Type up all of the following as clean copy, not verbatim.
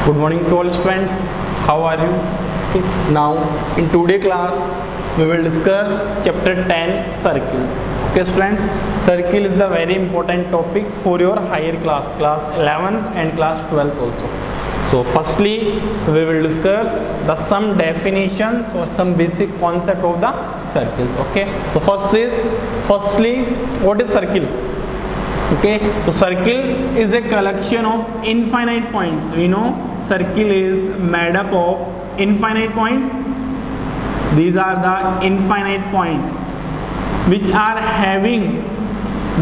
Good morning to all students. How are you? Okay. Now in today class we will discuss chapter 10 circle. Okay students, circle is the very important topic for your higher class 11th and class 12th also. So firstly we will discuss the some definitions or some basic concept of the circles. Okay, so firstly what is circle? Okay, so circle is a collection of infinite points. We know circle is made up of infinite points. These are the infinite points which are having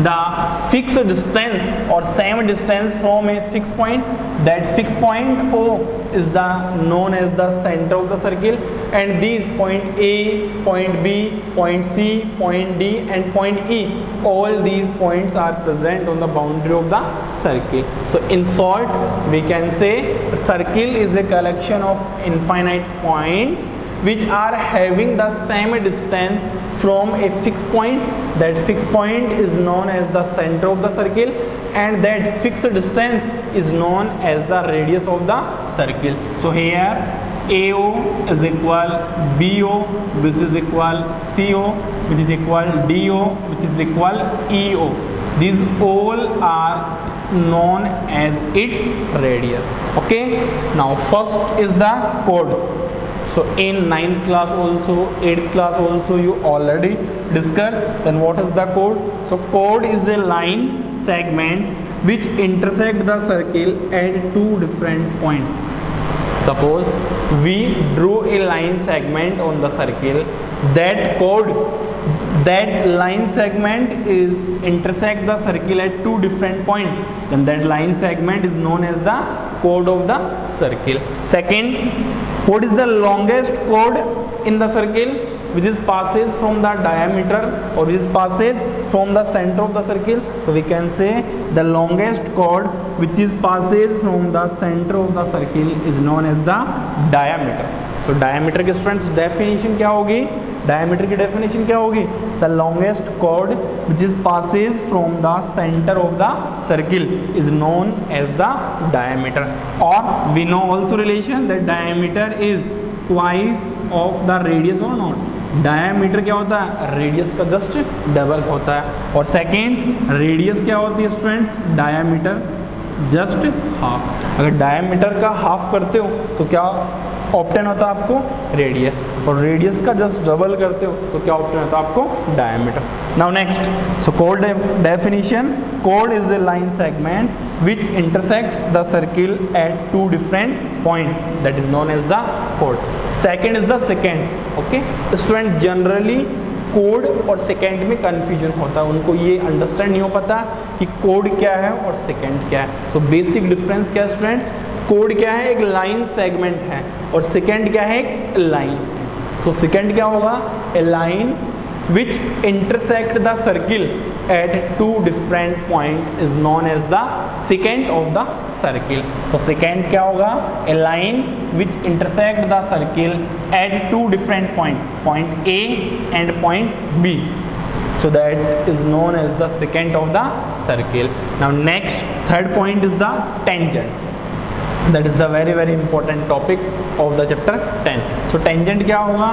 the fixed distance or same distance from a fixed point. That fixed point O is the known as the center of the circle, and these point A, point B, point C, point D and point E, all these points are present on the boundary of the circle. So in short we can say a circle is a collection of infinite points which are having the same distance from a fixed point. That fixed point is known as the center of the circle, and that fixed distance is known as the radius of the circle. So here AO is equal BO, which is equal CO, which is equal DO, which is equal EO. These all are known as its radius. Okay, now first is the chord. So in 9th class also, 8th class also you already discussed. Then what is the chord? So chord is a line segment which intersect the circle at two different points. Suppose we drew a line segment on the circle. That chord, that line segment is intersect the circle at two different points. Then that line segment is known as the chord of the circle. Second, what is the longest chord in the circle, which is passes from the diameter or which is passes from the center of the circle? So we can say the longest chord which is passes from the center of the circle is known as the diameter. So diameter के students definition क्या होगी? Diameter की definition क्या होगी? The longest chord which is passes from the centre of the circle is known as the diameter. और we know also relation that diameter is twice of the radius और not. Diameter क्या होता है? Radius का just double होता है. और second radius क्या होती है स्टूडेंट्स? Diameter just half. अगर डायमीटर का हाफ करते हो तो क्या ऑप्टेन होता है आपको? रेडियस. और रेडियस का जस्ट डबल करते हो तो क्या ऑप्टेन होता है आपको? Diameter. Now next, so chord definition. Chord is a line segment which intersects the circle at two different points. That is known as the chord. Second is the secant. Okay, student generally code और second में confusion होता है. उनको ये understand नहीं हो पाता कि कोड क्या है और सेकेंड क्या है. सो बेसिक डिफरेंस क्या है स्टूडेंट्स? कोड क्या है? एक लाइन सेगमेंट है, और सेकेंड क्या है? एक लाइन. तो सेकेंड क्या होगा? A line which intersect the circle at two different point is known as the secant of the circle. So secant क्या होगा? A line which intersect the circle at two different point A and point B. So that is known as the secant of the circle. Now next, third point is the tangent. That is the very important topic of the chapter 10. So tangent क्या होगा?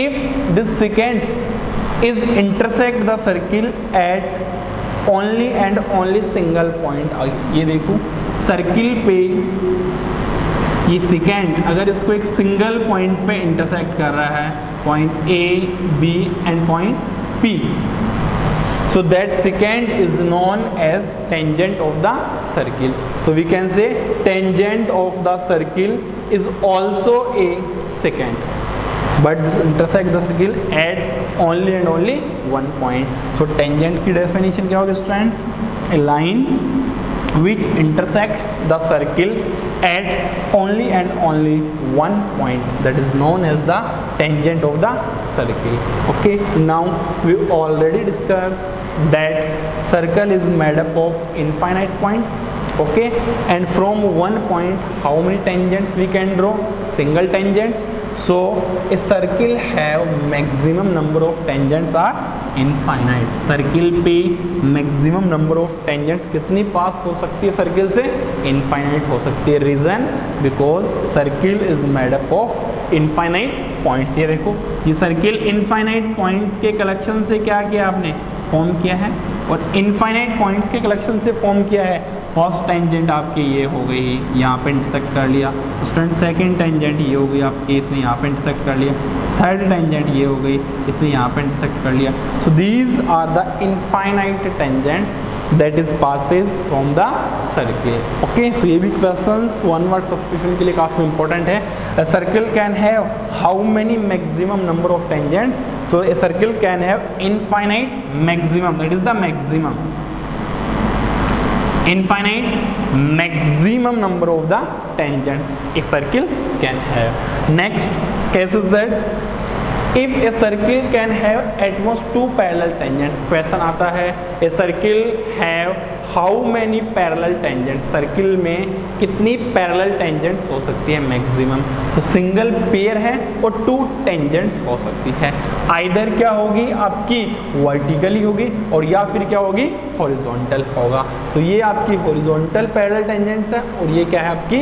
If this secant is intersect the circle at only and only single point. ये देखो circle पे ये second अगर इसको एक single point पे इंटरसेक्ट कर रहा है, point A, B and point P, so that secant is known as tangent of the circle. So we can say tangent of the circle is also a secant, but this intersect the circle at only and only one point. So tangent की definition क्या होगी students? A line which intersects the circle at only and only one point, that is known as the tangent of the circle. Okay, now we already discussed that circle is made up of infinite points. Okay, and from one point how many tangents we can draw? Single tangents. So a circle have maximum number of tangents are infinite. Circle पे maximum number of tangents कितनी पास हो सकती है circle से? Infinite हो सकती है. Reason because circle is made up of infinite points. ये देखो, ये सर्किल इनफाइनाइट पॉइंट्स के कलेक्शन से क्या किया आपने? फॉर्म किया है. और इनफाइनाइट पॉइंट्स के कलेक्शन से फॉर्म किया है. फर्स्ट टेंजेंट आपकी ये हो गई, यहाँ पे इंटरसेक्ट कर लिया. स्टूडेंट सेकंड टेंजेंट ये हो गई आपकी, इसने यहाँ पे इंटरसेक्ट कर लिया. थर्ड टेंजेंट ये हो गई, इसने यहाँ पे इंटरसेक्ट कर लिया. So these are the infinite tangents that is passes from the circle. Okay, so ये भी questions one word substitution के लिए काफ़ी important है. A circle can have how many maximum number of tangents? So a circle can have infinite maximum, that is the maximum, infinite maximum number of the tangents a circle can have. Next case is that if a circle can have at most two parallel tangents. Question आता है a circle have how many parallel tangents? Circle में कितनी parallel tangents हो सकती है maximum? सो single pair है और to tangents हो सकती है. आइदर क्या होगी आपकी वर्टिकली होगी और या फिर क्या होगी हॉरिजॉन्टल होगा. सो ये आपकी हॉरिजॉन्टल पैरेलल टेंजेंट्स है और ये क्या है आपकी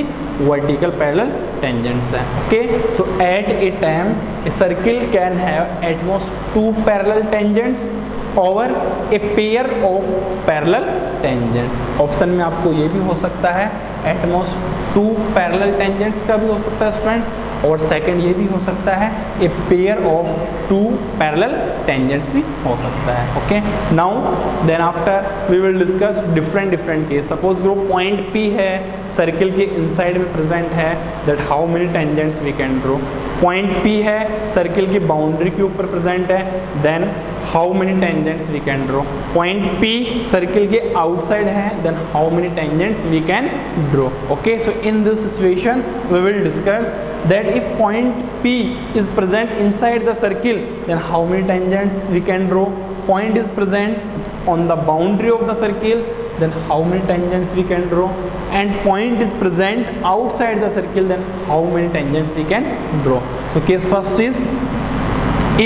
वर्टिकल पैरेलल टेंजेंट्स है. Okay, so at a time a circle can have at most two parallel tangents over a pair of parallel tangents. Option में आपको ये भी हो सकता है at most two parallel tangents का भी हो सकता है स्टूडेंट्स, और सेकंड ये भी हो सकता है a pair of two parallel tangents भी हो सकता है. Okay, now then after we will discuss different case. Suppose group point P है, सर्किल के इनसाइड में प्रेजेंट है, that how many tangents we can draw. Point P है, circle की बाउंड्री के ऊपर प्रेजेंट है, then how many tangents we can draw. Point P circle के आउटसाइड है, then how many tangents we can draw. Okay, so in this situation we will discuss that if point P is present inside the circle, then how many tangents we can draw. Point is present on the boundary of the circle, then how many tangents we can draw. And point is present outside the circle, then how many tangents we can draw. So case first is,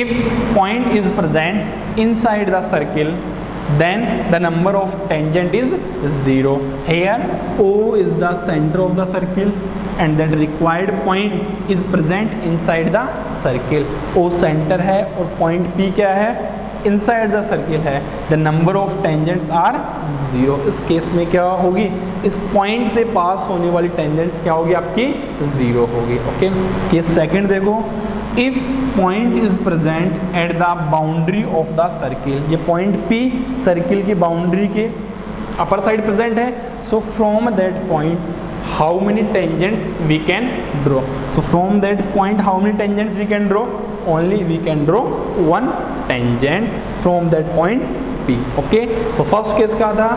if point is present inside the circle, then the number of tangent is 0. Here O is the center of the circle and that required point is present inside the circle. O center है और point P क्या है? inside the circle है. The number of tangents are 0. इस case में क्या होगी? इस पॉइंट से पास होने वाली टेंजेंट्स क्या होगी आपकी? 0 होगी. ओके, केस सेकंड देखो, if point is present at the boundary of the circle. ये point P सर्किल की बाउंड्री के अपर साइड प्रेजेंट है. so from that point how many tangents we can draw? so from that point how many tangents we can draw? only we can draw one tangent from that point P. okay, so first case क्या था?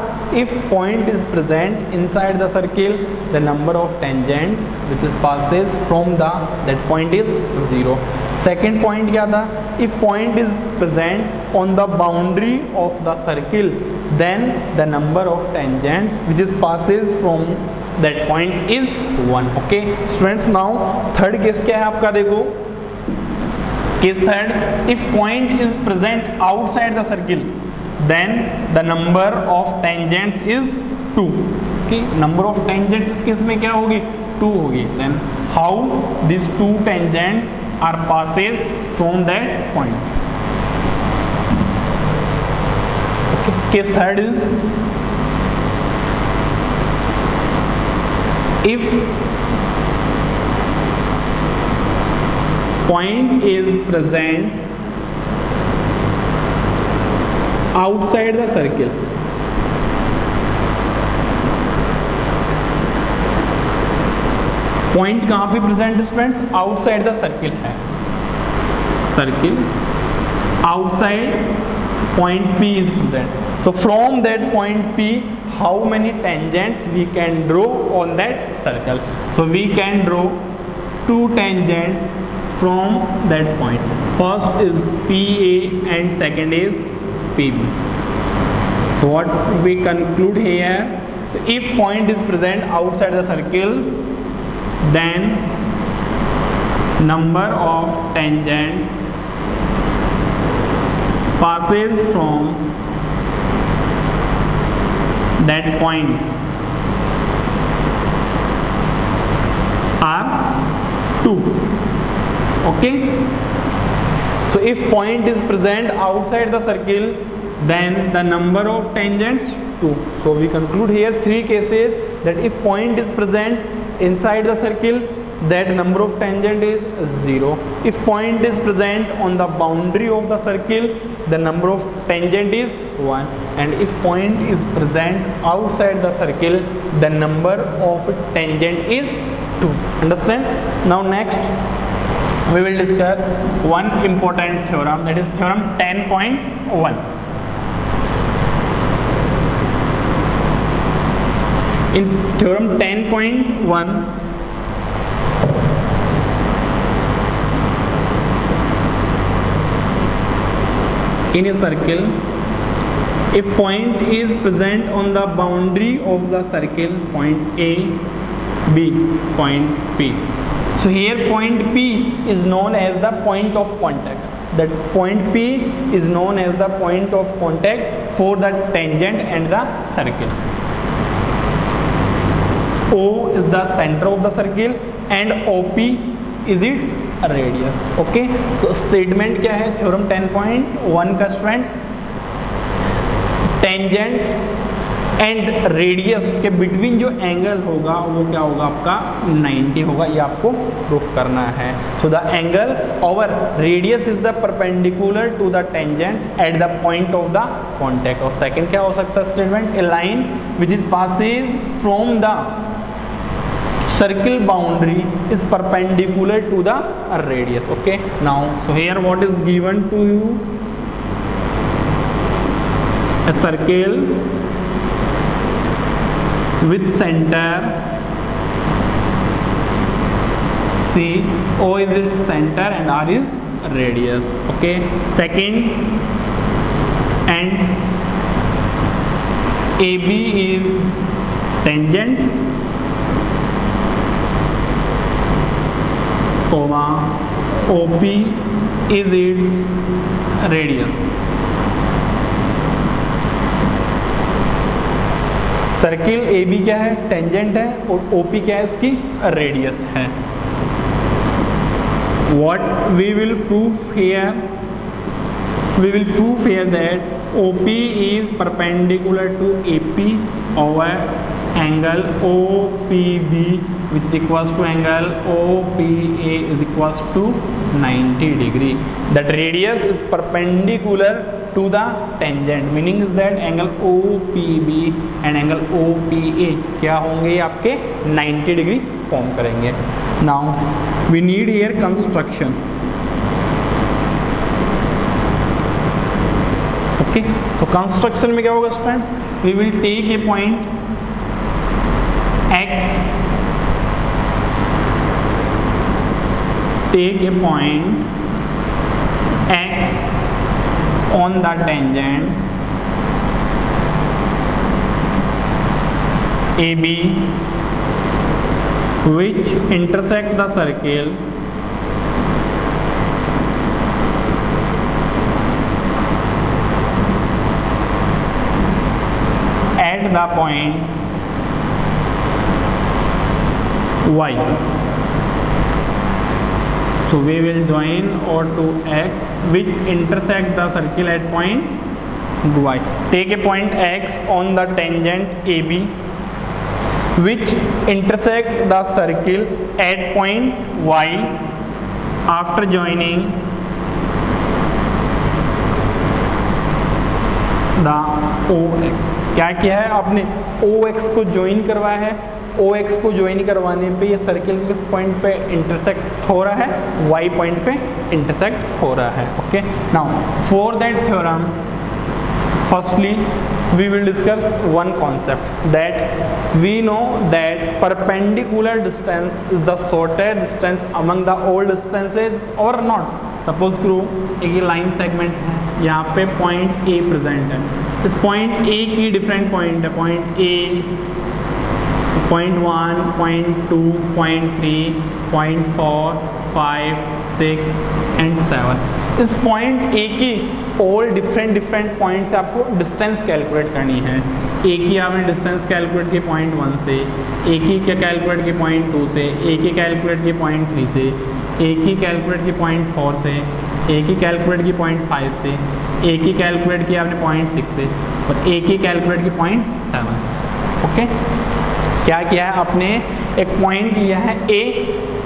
if point is present inside the circle, the number of tangents which is passes from the that point is 0. second point क्या था? if point is present on the boundary of the circle, then the number of tangents which is passes from that point is 1. okay students, now third case क्या है आपका? देखो case third, if point is present outside the circle, then the number of tangents is 2. okay, number of tangents इस case में क्या होगी? 2 होगी. then how these two tangents are passes from that point? okay, case third is, if point is present outside the circle, point कहाँ पे present students? Outside the circle है. Circle outside point P is present. so from that point P, how many tangents we can draw on that circle? so we can draw two tangents from that point. first is PA and second is PB. so what we conclude here, if point is present outside the circle, then number of tangents passes from that point are 2. Okay, so if point is present outside the circle, then the number of tangents 2. So we conclude here 3 cases, that if point is present inside the circle, that number of tangent is 0. If point is present on the boundary of the circle, the number of tangent is 1. And if point is present outside the circle, the number of tangent is 2. Understand? Now next we will discuss one important theorem, that is theorem 10.1. In theorem 10.1, in a circle, if point is present on the boundary of the circle, point A, B, point P. So here point P is known as the point of contact. That point P is known as the point of contact for the tangent and the circle. O is the center of the circle and OP is its radius. Okay, so statement क्या है theorem 10.1 का students? Tangent and radius के between जो angle होगा वो क्या होगा आपका 90 होगा, ये आपको प्रूफ करना है. So the angle over radius is the perpendicular to the tangent at the point of the contact. और सेकंड क्या हो सकता है statement? A line which is passes from the circle boundary is perpendicular to the radius. Okay, now so here what is given to you? A circle with center C, O is its center and R is radius. Okay, second, and AB is tangent, comma OP is its radius. Circle AB क्या है? Tangent है, और OP क्या है? इसकी radius है. What we will prove here? We will prove here that OP is perpendicular to AP over angle OPB, which is equals to angle OPA is equals to 90 degree. That radius is perpendicular to the tangent, meaning is that angle OPB and angle OPA क्या होंगे? आपके 90 degree form करेंगे. Now we need here construction. Okay, so construction में क्या होगा students? We will take a point X, take a point X on the tangent AB which intersect the circle at the point Y. So we will join O2 X which intersect the circle at point Y. Take a point X on the tangent AB which intersect the circle at point Y. After joining the OX, क्या किया है आपने? OX को join करवाया है. OX को join करवाने पे ये सर्किल किस पॉइंट पे इंटरसेक्ट हो रहा है? Y पॉइंट पे इंटरसेक्ट हो रहा है. Okay, now for that theorem firstly we will discuss one concept, that we know that perpendicular distance is the shortest distance among the all distances or not. Suppose करो एक ये line segment है, यहाँ पे point A present है. इस point A की different point है, पॉइंट A 0.1, 0.2, 0.3, 0.4, 5, 6 and 7. इस पॉइंट ए की ऑल डिफरेंट पॉइंट से आपको डिस्टेंस कैलकुलेट करनी है। ए की आपने डिस्टेंस कैलकुलेट की 0.1 से, ए की क्या कैलकुलेट की 0.2 से, ए की कैलकुलेट की 0.3 से, ए की कैलकुलेट की 0.4 से, ए की कैलकुलेट की 0.5 से, ए की कैलकुलेट की आपने 0.6 से और ए की कैलकुलेट की 0.7 से। ओके, क्या किया है आपने, एक पॉइंट लिया है ए,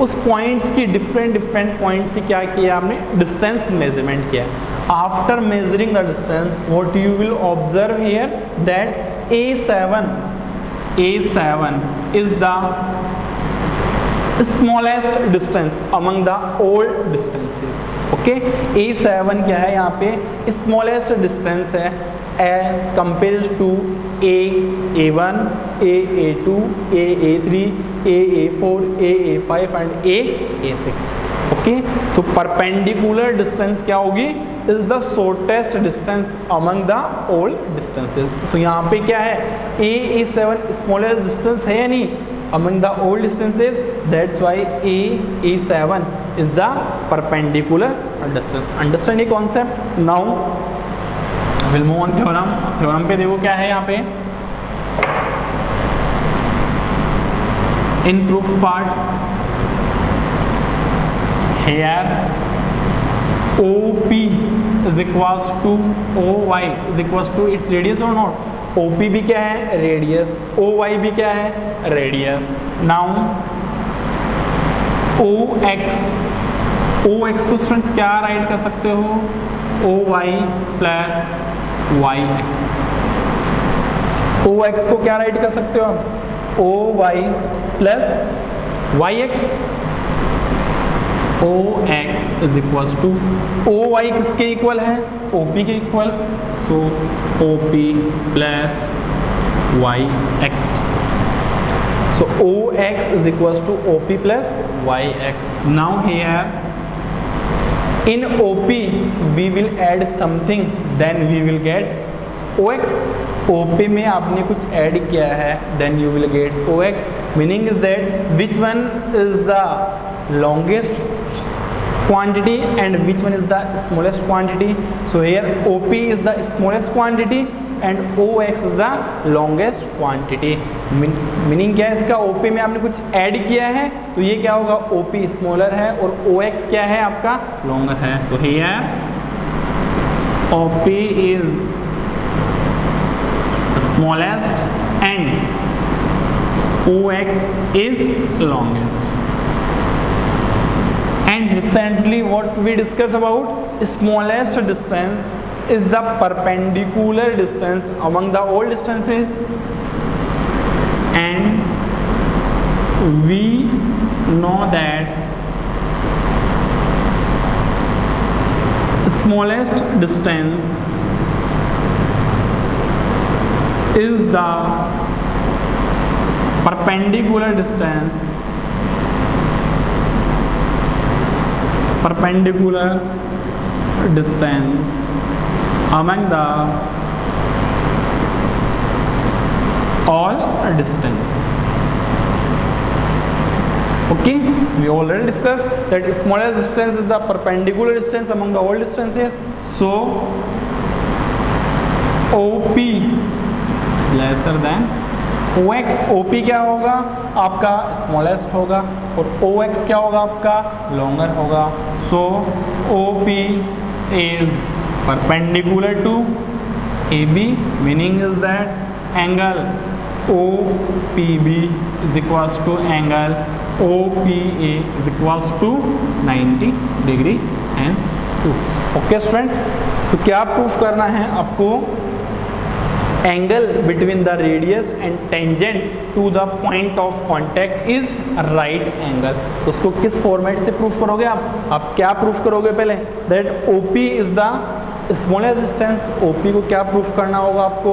उस पॉइंट्स की डिफरेंट पॉइंट से क्या किया आपने, डिस्टेंस मेजरमेंट किया। After measuring the distance what you will observe here that A7 is the smallest distance among the all distances. Okay, A7 क्या है यहाँ पे, smallest distance है compared to A1, A2, A3, A4, A5 and A6. Okay, so perpendicular distance क्या होगी, is the shortest distance among the all distances. So यहाँ पे क्या है, A7 स्मॉलेस्ट डिस्टेंस है या नहीं among the all distances, that's why A7 is the perpendicular distance. Understand ये concept. Now will move on theorem. Theorem पे देखो क्या है यहाँ पे, in proof part here OP is equals to OY is equals to its radius or not, OP भी क्या है, रेडियस, OY भी क्या है, रेडियस। नाउ OX को स्टूडेंट्स क्या राइट कर सकते हो, OY प्लस YX। OX को क्या राइट कर सकते हो आप, OY plus YX। OX is equal to OY किसके इक्वल है, OP के इक्वल, so OP plus YX। So OX is equal to OP plus YX। Now here in OP we will add something, then we will get OX। OP में आपने कुछ add किया है, then you will get OX। Meaning is that which one is the longest quantity and which one is the smallest quantity. So here OP is the smallest quantity and OX is the longest quantity. Meaning क्या है इसका, OP में आपने कुछ add किया है तो ये क्या होगा, OP स्मॉलर है और OX क्या है आपका, लॉन्गर है। सो here OP is smallest and OX is longest. And recently what we discussed about, smallest distance is the perpendicular distance among the all distances, and we know that smallest distance is the perpendicular distance among the all distance. Okay, we already discussed that smallest distance is the perpendicular distance among the all distances. So OP lesser than OX। OP क्या होगा आपका, smallest होगा, और OX क्या होगा आपका, longer होगा। So OP is perpendicular to AB, meaning is that angle OPB is equals to angle OPA is equals to 90 degree and 2। Okay students, तो क्या प्रूफ करना है आपको, angle between the radius and tangent to the point of contact is right angle. तो उसको किस format से proof करोगे आप क्या प्रूफ करोगे पहले, that OP is the smallest distance. OP को क्या प्रूफ करना होगा आपको,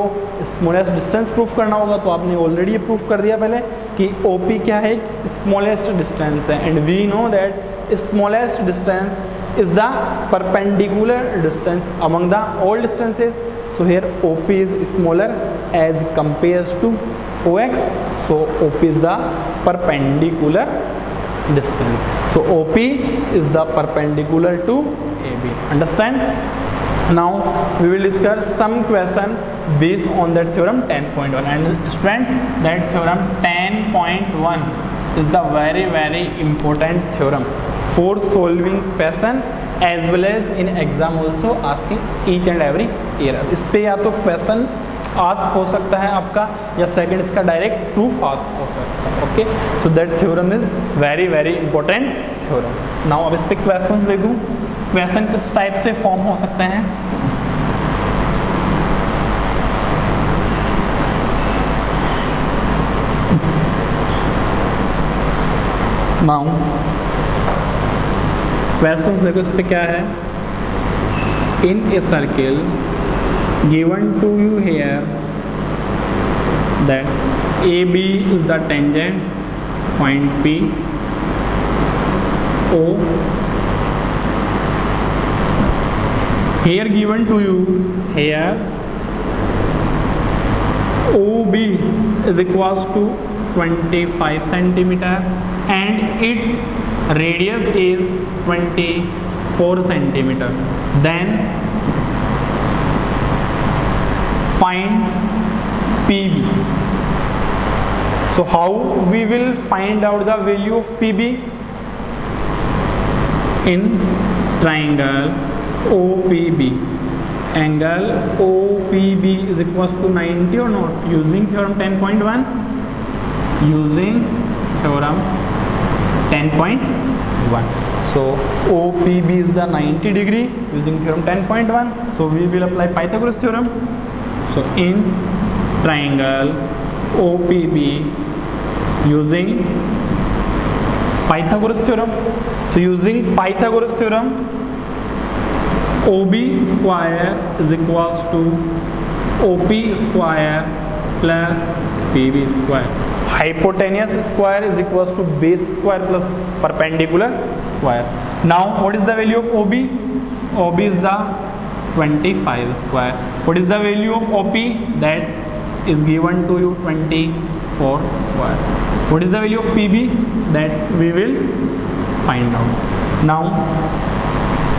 स्मॉलेस्ट डिस्टेंस प्रूफ करना होगा। तो आपने ऑलरेडी ये प्रूफ कर दिया पहले कि OP क्या है, स्मॉलेस्ट डिस्टेंस है, and we know that smallest distance is the perpendicular distance among the all distances. So here OP is smaller as compares to OX. So OP is the perpendicular distance. So OP is the perpendicular to AB. Understand? Now we will discuss some question based on that theorem 10.1. And students, that theorem 10.1 is the very important theorem for solving question as well as in exam also asking each and every year. इस पे या तो question ask हो सकता है आपका, या second इसका डायरेक्ट ट्रू फास्ट हो सकता है. Okay, so that theorem is very important theorem. Now अब इस पे क्वेश्चंस देखूं. क्वेश्चन किस टाइप से फॉर्म हो सकते हैं? नाउ क्वेश्चंस देखो, इस पे क्या है. In a circle given to you here that AB is the tangent point P, O here given to you here OB is equals to 25 centimeter and its radius is 24 centimeter. Then find PB. So how we will find out the value of PB? In triangle OPB, angle OPB is equals to 90 or not? Using theorem 10.1. Using theorem 10.1. So OPB is the 90 degree using theorem 10.1. So we will apply Pythagoras theorem. So in triangle OPB using Pythagoras theorem. So using Pythagoras theorem, OB square is equals to OP square plus PB square. Hypotenuse square is equals to base square plus perpendicular square. Now what is the value of OB? OB is the 25 square. What is the value of OP? That is given to you 24 square. What is the value of PB? That we will find out. Now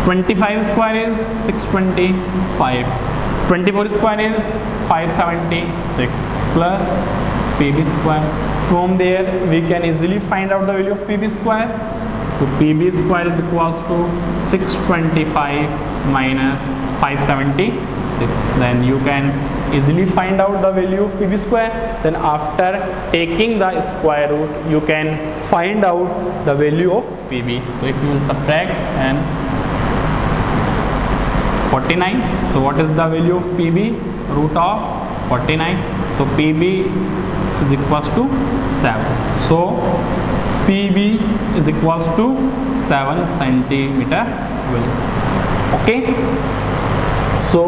25 square is 625. 24 square is 576 plus PB square. From there we can easily find out the value of PB square. So PB square is equals to 625 minus 576. Then you can easily find out the value of PB square. Then after taking the square root, you can find out the value of PB. So if you will subtract and 49. So what is the value of PB? Root of 49. So PB is equals to 7. So PB is equals to 7 centimeter. Okay, so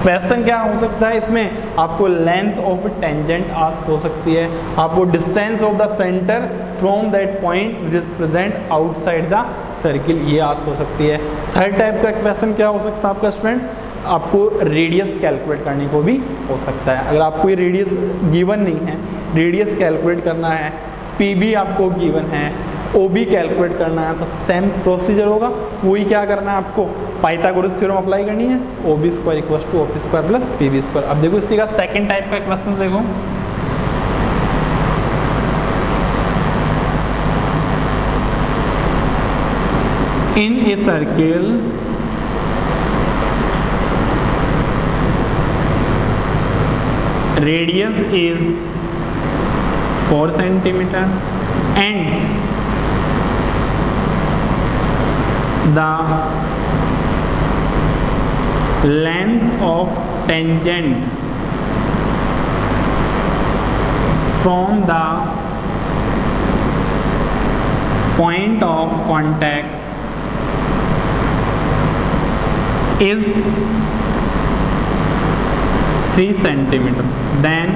question क्या हो सकता है इसमें? आपको length of tangent ask हो सकती है, आपको distance of the centre from that point which is present outside the circle, ये आस्क हो सकती है. थर्ड टाइप का क्वेश्चन क्या हो सकता है आपका स्टूडेंट्स? आपको रेडियस कैलकुलेट करने को भी हो सकता है. अगर आपको ये रेडियस गिवन नहीं है, रेडियस कैलकुलेट करना है, पीबी आपको गिवन है, ओबी कैलकुलेट करना है, तो सेम प्रोसीजर होगा. वही क्या करना है आपको? पाइथागोरस थ्योरम अप्लाई करनी है. OB square equals to OP square plus PB square. अब देखो इसी का सेकंड टाइप का क्वेश्चन देखो. In a circle radius is 4 centimeter and the length of tangent from the point of contact is 3 centimeter. Then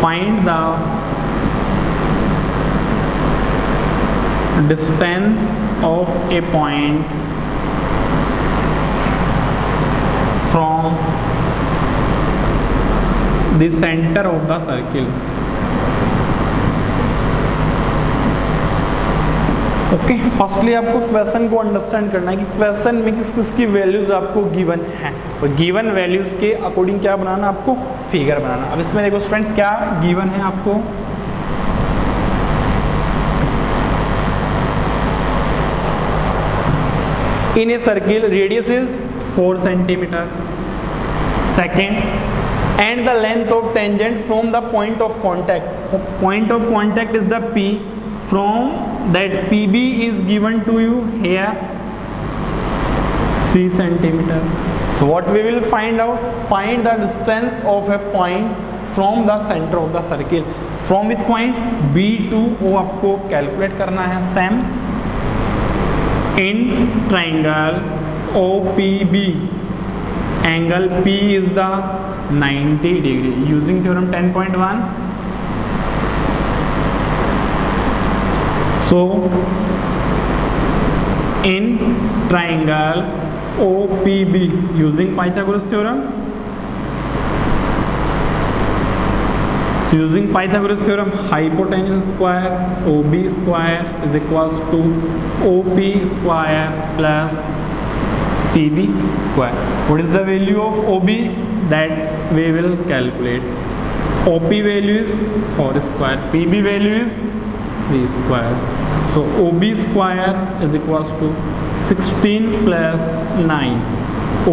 find the distance of a point from the centre of the circle. Okay, firstly आपको question को understand करना है कि question में किस किस की values आपको गिवन है, और गिवन वैल्यूज के अकॉर्डिंग क्या बनाना, आपको फिगर बनाना। अब इसमें देखो स्टूडेंट्स क्या गिवन है आपको, in a circle radius is 4 centimetre, secant and the length of tangent from the point of contact, point of contact is the P, from that PB is given to you here 3 centimeter. So what we will find out, find the distance of a point from the center of the circle, from which point B to O आपको calculate करना है। Same in triangle OPB angle P is the 90 degree using theorem 10.1. So in triangle OPB using Pythagoras theorem, using Pythagoras theorem, hypotenuse square OB square is equals to OP square plus PB square. What is the value of OB? That we will calculate. OP value is 4 square, PB value is 3 square. So OB square is equals to 16 plus 9.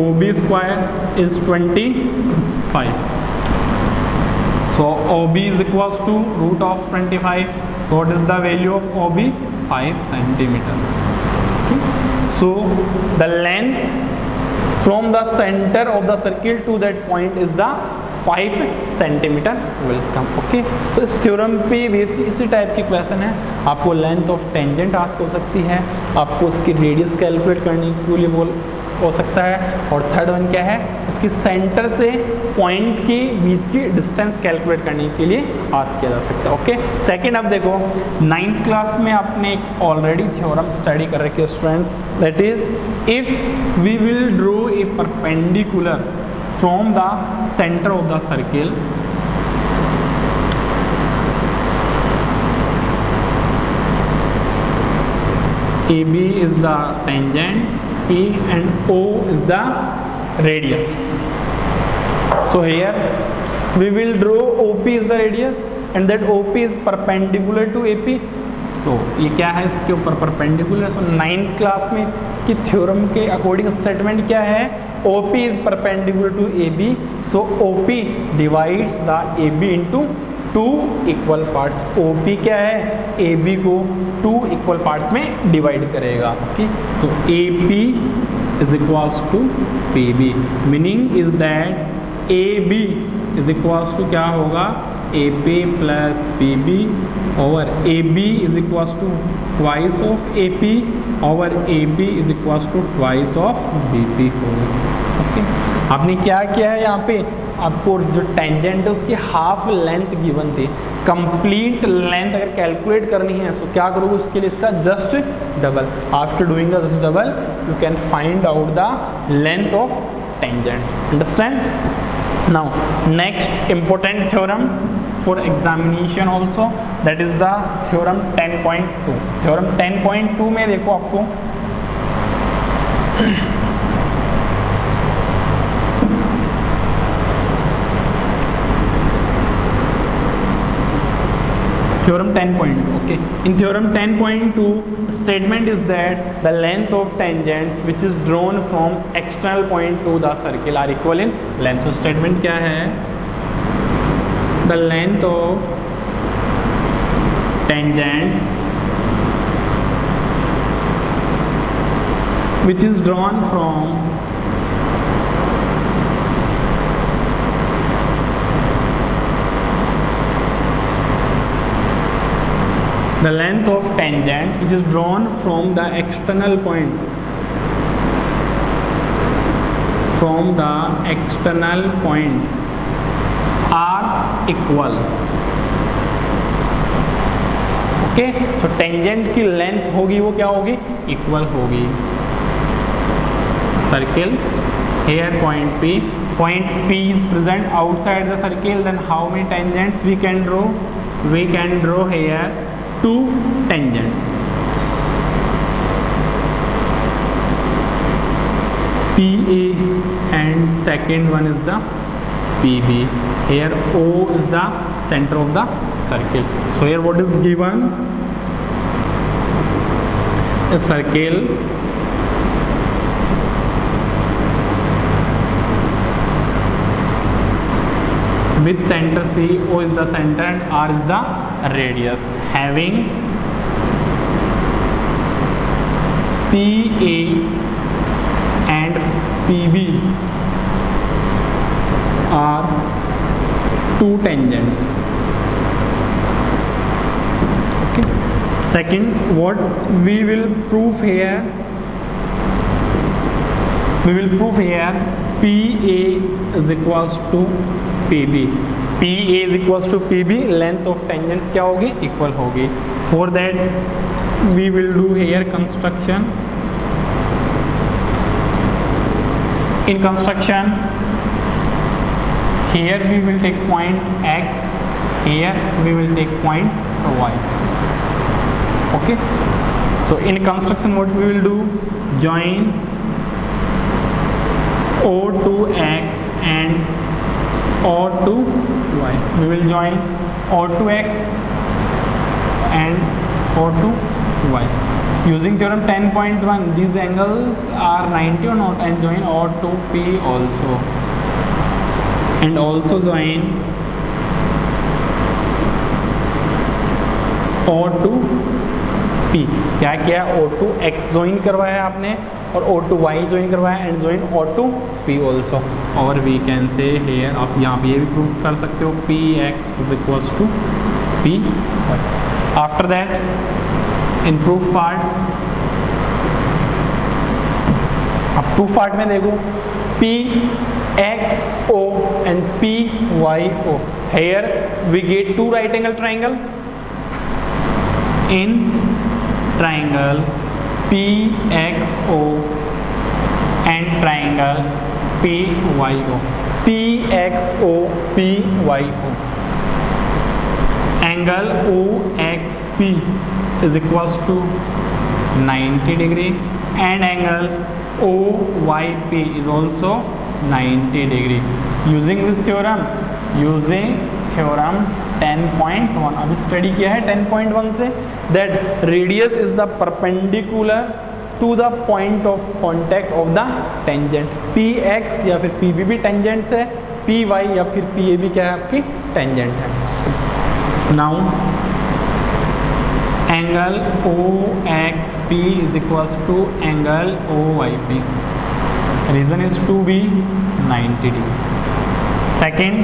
OB square is 25. So OB is equals to root of 25. So what is the value of OB? 5 centimeter. Okay. So the length from the center of the circle to that point is the 5 centimetre will come. Okay, तो इस theorem पे basic इसी type की question है। आपको length of tangent ask हो सकती है, आपको उसकी रेडियस कैलकुलेट करने के लिए हो सकता है, और थर्ड वन क्या है, उसकी सेंटर से पॉइंट के बीच की डिस्टेंस कैलकुलेट करने के लिए आस्क किया जा सकता है। ओके, सेकेंड अब देखो 9th क्लास में आपने एक ऑलरेडी थ्योरम स्टडी कर रखी है students, that is if we will draw a perpendicular from the center of the circle AB is the tangent, P and O is the radius. So here we will draw OP is the radius and that OP is perpendicular to AP. So ये क्या है, इसके ऊपर perpendicular. सो 9th class में की theorem के according statement क्या है, OP is perpendicular to AB, so OP divides the AB into 2 equal parts. OP क्या है, AB को 2 equal parts में डिवाइड करेगा। Okay, so AP is equals to PB, meaning is that AB is equals to क्या होगा, AP plus PB over AB is equals to twice of AP over AB is equals to twice of BP होगा। Okay, आपने क्या किया है, यहाँ पे आपको जो टेंजेंट है उसकी हाफ लेंथ गिवन थी, कंप्लीट लेंथ अगर कैलकुलेट करनी है तो क्या करोगे, उसके लिए इसका just double. After doing the just double U can find out the length of tangent. Understand? Now next important theorem for examination also, that is the theorem 10.2. theorem 10.2 में देखो आपको theorem 10.2. okay, in theorem 10.2 statement is that the length of tangents which is drawn from external point to the circle are equal in length. so statement क्या है, the length of tangents which is drawn from the length of tangents which is drawn from the external point are equal. Okay, तो tangent की length होगी वो क्या होगी, equal होगी। Circle here point P point P is present outside the circle, then how many tangents we can draw? We can draw here 2 tangents. PA and second one is the PB. Here O is the center of the circle. So here what is given? A circle with center C, O is the center and R is the radius, having PA and PB are 2 tangents. Okay. Second, what we will prove here? We will prove here PA is equals to PB. PA is equals to PB. Length of tangents क्या होगी? Equal होगी. For that, we will do here construction. In construction, here we will take point X. Here we will take point Y. Okay. So in construction, what we will do? Join O to X and O to Y. We will join O to X and O to Y. Using theorem 10.1, these angles are 90 or not, and join O to P also. And also join O to P. क्या किया? O to X join करवाया आपने और O to Y join करवाया and join O to P also. और we can say hair, आप यहाँ पे ये भी प्रूव कर सकते हो P X is equals to P Y. After that in proof part, अब प्रूफ पार्ट में देखो P X O and P Y O. Here we get 2 right angle triangle. In triangle PXO and triangle PYO. PXO PYO. Angle OXP is equals to 90 degree and angle OYP is also 90 degree. Using this theorem, using theorem 10.1, अभी study किया है 10.1 से, that radius is the perpendicular to the point of contact of the tangent. Px या फिर Pb भी tangent है, Py या फिर Pab क्या है? आपकी tangent है. Now angle OXP is equals to angle OYP. Reason is to be 90 degree. Second,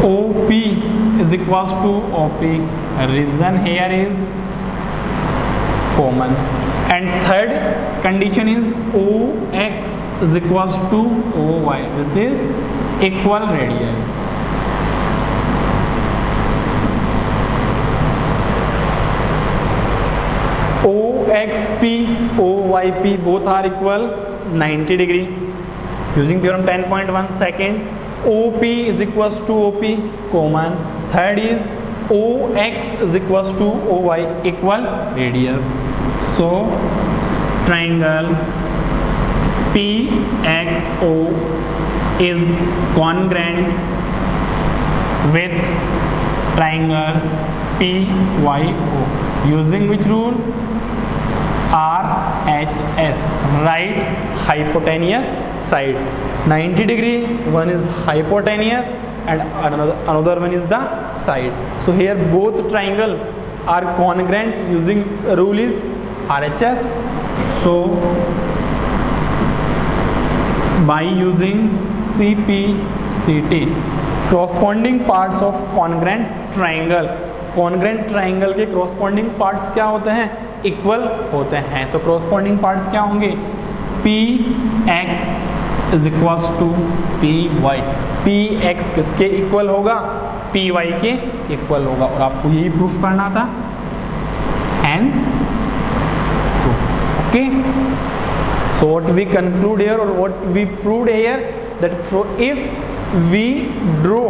OP is equals to OP. Reason here is common. And third condition is OX is equals to OY. This is equal radii. OXP, OYP both are equal 90 degree. Using theorem 10.1. Second, OP is equals to OP, common. Third is OX is equals to OY, equal radius. So triangle PXO is congruent with triangle PYO. Using which rule? RHS, right hypotenuse side. 90 degree, one is hypotenuse and another one is the side. So here both triangle are congruent. Using rule is RHS. So by using CP/CT, corresponding parts of congruent triangle, congruent triangle के corresponding parts क्या होते हैं? Equal होते हैं. सो corresponding parts क्या होंगे? PX is equals to PY. PX किसके equal होगा? PY के इक्वल होगा. और आपको यही प्रूफ करना था. And okay, So what we conclude here or what we proved here, that if we drew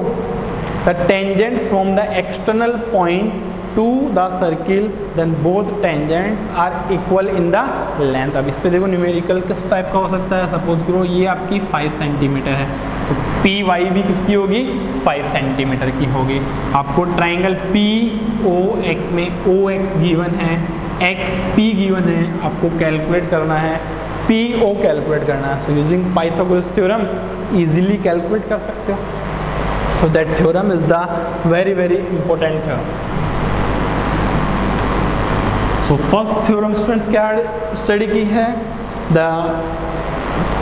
the tangent from the external point to the circle, then both tangents are equal in the length. अब इस पे देखो numerical किस type का हो सकता है, suppose करो ये आपकी 5 सेंटीमीटर है, तो पी वाई भी किसकी होगी, 5 सेंटीमीटर की होगी। आपको ट्राइंगल पी ओ एक्स में ओ एक्स गिवन है, एक्स पी गिवन है, आपको कैलकुलेट करना है, पी ओ कैलकुलेट करना है। So using Pythagoras theorem easily calculate कर सकते हो। So that theorem is the very very important theorem. So first theorem students क्या स्टडी की है, the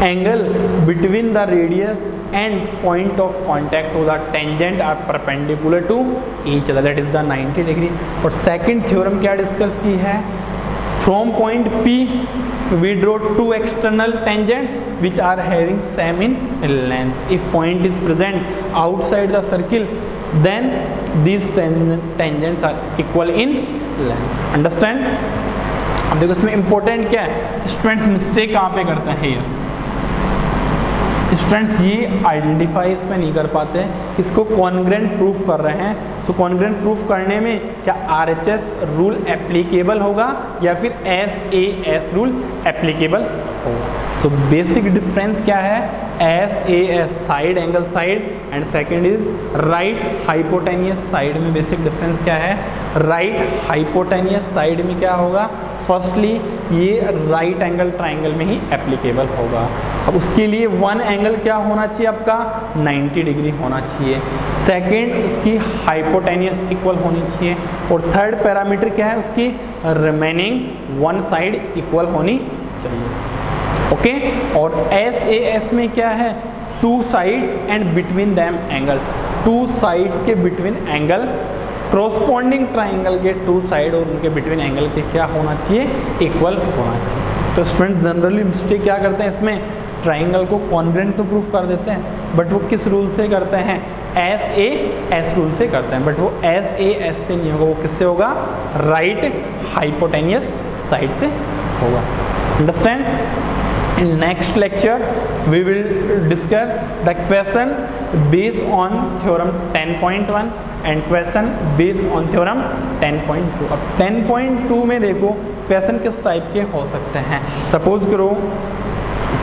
angle between the radius and point of contact of the tangent are perpendicular to each other, that is the 90 degree. और second theorem क्या discuss की है, from point P we draw two external tangents which are having same in length. If point is present outside the circle, then these tangents are equal in length. Understand? अब देखो इसमें important क्या है, students mistake कहाँ पे करते हैं here? Students ये आइडेंटिफाई इसमें नहीं कर पाते हैं, इसको कॉन्ग्रेंट प्रूफ कर रहे हैं। सो कॉन्ग्रेंट प्रूफ करने में क्या RHS रूल एप्लीकेबल होगा या फिर SAS रूल एप्लीकेबल होगा। सो बेसिक डिफरेंस क्या है, SAS side angle side and second is right hypotenuse side में बेसिक डिफरेंस क्या है, राइट हाइपोटेनियस साइड में क्या होगा, फर्स्टली ये राइट एंगल ट्राइंगल में ही एप्लीकेबल होगा। अब उसके लिए वन एंगल क्या होना चाहिए आपका, 90 डिग्री होना चाहिए, सेकंड उसकी हाइपोटेनियस इक्वल होनी चाहिए, और थर्ड पैरामीटर क्या है उसकी, रिमेनिंग वन साइड इक्वल होनी चाहिए। ओके, और SAS में क्या है, two sides and between them angle, two sides के बिटवीन एंगल, क्रॉसपॉन्डिंग ट्राइंगल के टू साइड और उनके बिटवीन एंगल के क्या होना चाहिए, इक्वल होना चाहिए। तो स्टूडेंट्स जनरली मिस्टेक क्या करते हैं इसमें, ट्राइंगल को कॉन्ग्रेंट तो प्रूफ कर देते हैं, बट वो किस रूल से करते हैं, SAS रूल से करते हैं, बट वो SAS से नहीं होगा, वो किससे होगा, राइट हाइपोटेनियस साइड से होगा। Understand? In next lecture we will discuss the question based on theorem 10.1 and question based on theorem 10.2। अब 10.2 में देखो क्वेश्चन किस टाइप के हो सकते हैं, सपोज करो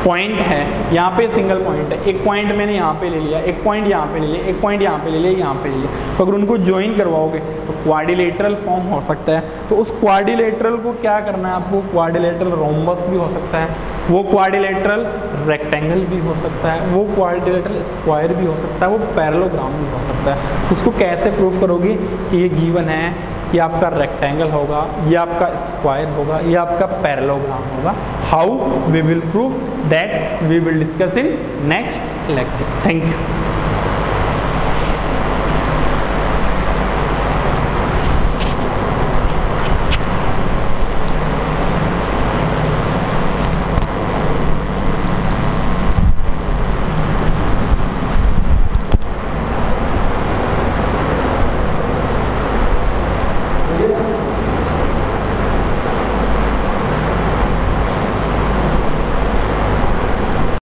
पॉइंट है, यहाँ पे सिंगल पॉइंट है, एक पॉइंट मैंने यहाँ पे ले लिया, एक पॉइंट यहाँ पे ले लिया, एक पॉइंट यहाँ पे ले लिया, यहाँ पे ले लिया, तो अगर उनको ज्वाइन करवाओगे तो क्वाड्रिलेटरल फॉर्म हो सकता है। तो उस क्वाड्रिलेटरल को क्या करना है आपको, क्वाड्रिलेटरल रोम्बस भी हो सकता है, वो क्वाड्रिलेटरल रेक्टेंगल भी हो सकता है, वो क्वाड्रिलेटरल स्क्वायर भी हो सकता है, वो पैरेललोग्राम भी हो सकता है। तो उसको कैसे प्रूव करोगे, ये गिवन है, ये आपका रेक्टेंगल होगा, ये आपका स्क्वायर होगा, ये आपका पैरेललोग्राम होगा। How we will prove that we will discuss in next lecture. Thank you.